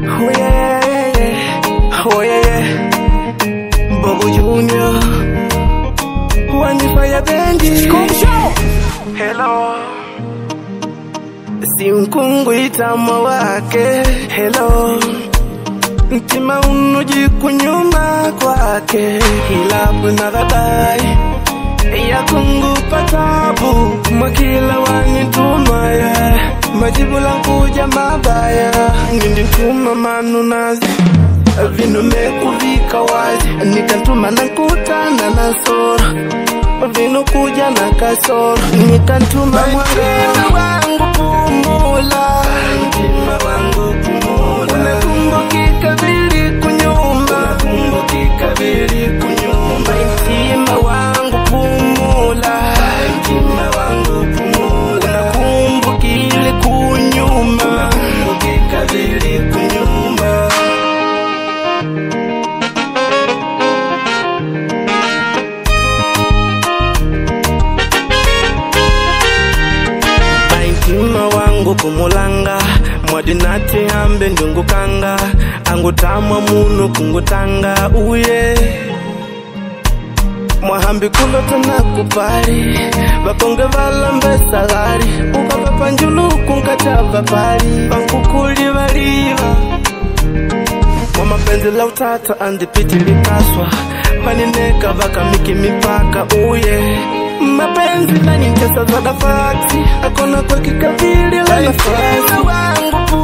Oh yeah, oh yeah, Bobo Junior, One Fire Bendi. Hello, si mkungu itama wake. Hello, mtima unojikunyuma kwake. Hilabu na radai ya kungu patabu, makila wanituma ya majibu langu mabaya. Nindituma manunazi vinu mekuvika wazi, nikantuma nakutana na soro vinu kuja na kasoro, nikantuma mwangaza wangu pumula, mtima wangu pumula. Unakumbukika vili kunyumba, unakumbukika vili kunyumba. Mtima wangu pumula, mtima wangu pumula. Unakumbukile kunyumba, unakumbukika vili kunyumba. Mtima wangu kumulanga, mwadinati ambe ndungukanga, angutamwa munu kungutanga uye. Mwahambi kulota na kupari, bakonge valambe salari, ukapapa njulu kunkachava pari, bankukuli valiva. Mwa mapenzi la utata andipiti likaswa, panineka vaka miki mipaka uye. Mapenzi na ninchesa za dafati, akona kwa kikavili la nafasi wangu.